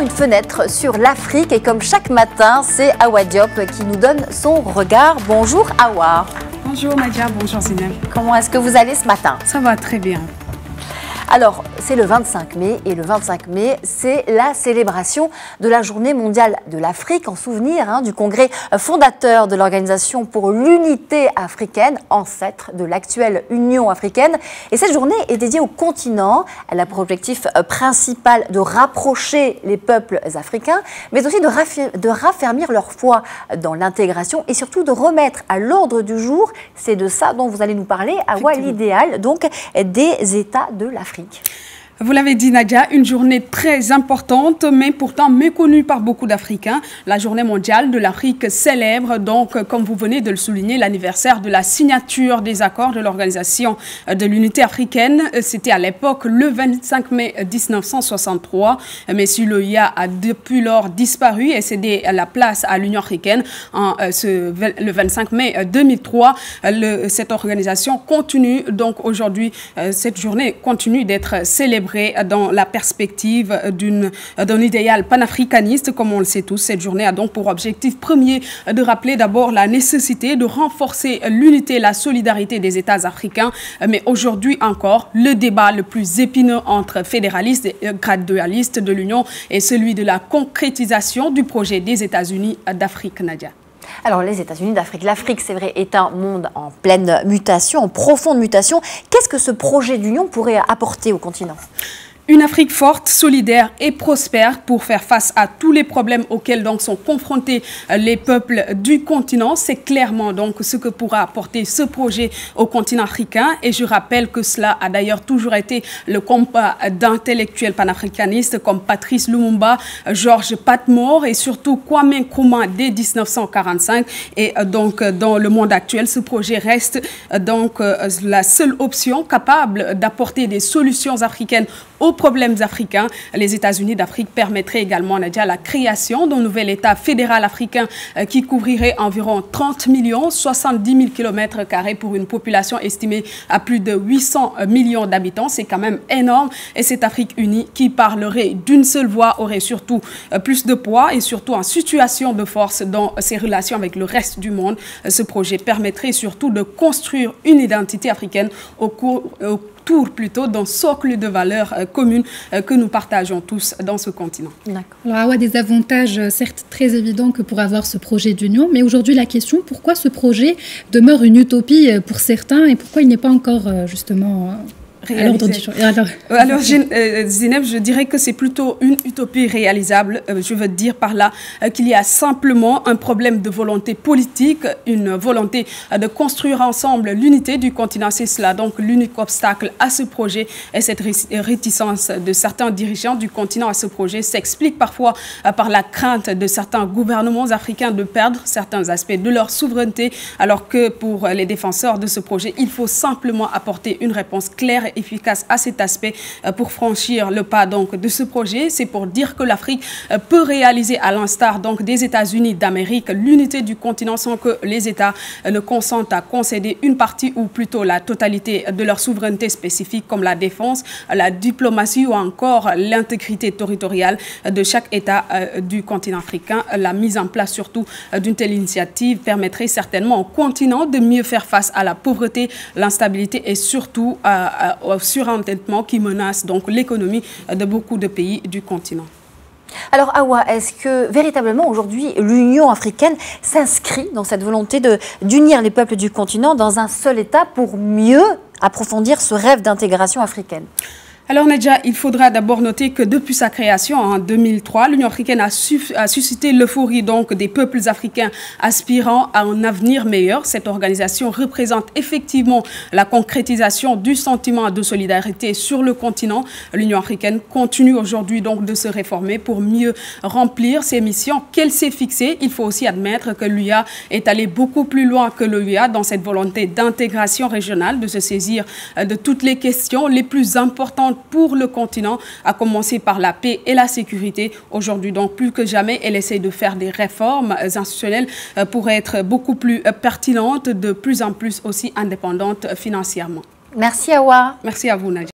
une fenêtre sur l'Afrique et comme chaque matin, c'est Awa Diop qui nous donne son regard. Bonjour Awa. Bonjour Nadia, bonjour Zineb. Comment est-ce que vous allez ce matin? Ça va très bien. Alors, c'est le 25 mai et le 25 mai, c'est la célébration de la Journée mondiale de l'Afrique en souvenir du congrès fondateur de l'Organisation pour l'unité africaine, ancêtre de l'actuelle Union africaine. Et cette journée est dédiée au continent. Elle a pour objectif principal de rapprocher les peuples africains, mais aussi de raffermir leur foi dans l'intégration et surtout de remettre à l'ordre du jour, c'est de ça dont vous allez nous parler, Awa, l'idéal donc des États de l'Afrique. Vous l'avez dit Nadia, une journée très importante, mais pourtant méconnue par beaucoup d'Africains. La journée mondiale de l'Afrique célèbre donc, comme vous venez de le souligner, l'anniversaire de la signature des accords de l'Organisation de l'unité africaine. C'était à l'époque le 25 mai 1963, mais si l'OUA a depuis lors disparu et cédé la place à l'Union africaine le 25 mai 2003, cette organisation continue donc aujourd'hui, cette journée continue d'être célébrée dans la perspective d'un idéal panafricaniste, comme on le sait tous. Cette journée a donc pour objectif premier de rappeler d'abord la nécessité de renforcer l'unité et la solidarité des États africains. Mais aujourd'hui encore, le débat le plus épineux entre fédéralistes et gradualistes de l'Union est celui de la concrétisation du projet des États-Unis d'Afrique, Nadia. Alors les États-Unis d'Afrique, l'Afrique c'est vrai est un monde en pleine mutation, en profonde mutation. Qu'est-ce que ce projet d'union pourrait apporter au continent ? Une Afrique forte, solidaire et prospère pour faire face à tous les problèmes auxquels donc sont confrontés les peuples du continent. C'est clairement donc ce que pourra apporter ce projet au continent africain. Et je rappelle que cela a d'ailleurs toujours été le combat d'intellectuels panafricanistes comme Patrice Lumumba, Georges Patmore et surtout Kwame Nkrumah dès 1945. Et donc dans le monde actuel, ce projet reste donc la seule option capable d'apporter des solutions africaines aux problèmes africains. Les États-Unis d'Afrique permettraient également, Nadia, la création d'un nouvel État fédéral africain qui couvrirait environ 30 millions, 70 000 km² pour une population estimée à plus de 800 millions d'habitants. C'est quand même énorme. Et cette Afrique unie qui parlerait d'une seule voix aurait surtout plus de poids et surtout en situation de force dans ses relations avec le reste du monde. Ce projet permettrait surtout de construire une identité africaine autour plutôt d'un socle de valeurs communes que nous partageons tous dans ce continent. Alors, Awa, des avantages certes très évidents que pour avoir ce projet d'union, mais aujourd'hui la question, pourquoi ce projet demeure une utopie pour certains et pourquoi il n'est pas encore justement Alors, Zineb, je dirais que c'est plutôt une utopie réalisable. Je veux dire par là qu'il y a simplement un problème de volonté politique, une volonté de construire ensemble l'unité du continent. C'est cela donc l'unique obstacle à ce projet et cette réticence de certains dirigeants du continent à ce projet s'explique parfois par la crainte de certains gouvernements africains de perdre certains aspects de leur souveraineté, alors que pour les défenseurs de ce projet, il faut simplement apporter une réponse claire et efficace à cet aspect pour franchir le pas donc de ce projet. C'est pour dire que l'Afrique peut réaliser à l'instar donc des États-Unis d'Amérique l'unité du continent sans que les États ne consentent à concéder une partie ou plutôt la totalité de leur souveraineté spécifique comme la défense, la diplomatie ou encore l'intégrité territoriale de chaque État du continent africain. La mise en place surtout d'une telle initiative permettrait certainement au continent de mieux faire face à la pauvreté, l'instabilité et surtout au surendettement qui menace donc l'économie de beaucoup de pays du continent. Alors Awa, est-ce que véritablement aujourd'hui l'Union africaine s'inscrit dans cette volonté d'unir les peuples du continent dans un seul État pour mieux approfondir ce rêve d'intégration africaine ? Alors Nadia, il faudra d'abord noter que depuis sa création en 2003, l'Union africaine a suscité l'euphorie donc des peuples africains aspirant à un avenir meilleur. Cette organisation représente effectivement la concrétisation du sentiment de solidarité sur le continent. L'Union africaine continue aujourd'hui donc de se réformer pour mieux remplir ses missions qu'elle s'est fixées. Il faut aussi admettre que l'UA est allé beaucoup plus loin que l'OUA dans cette volonté d'intégration régionale, de se saisir de toutes les questions les plus importantes pour le continent, à commencer par la paix et la sécurité. Aujourd'hui, donc, plus que jamais, elle essaie de faire des réformes institutionnelles pour être beaucoup plus pertinente, de plus en plus aussi indépendante financièrement. Merci Awa. Merci à vous, Nadia.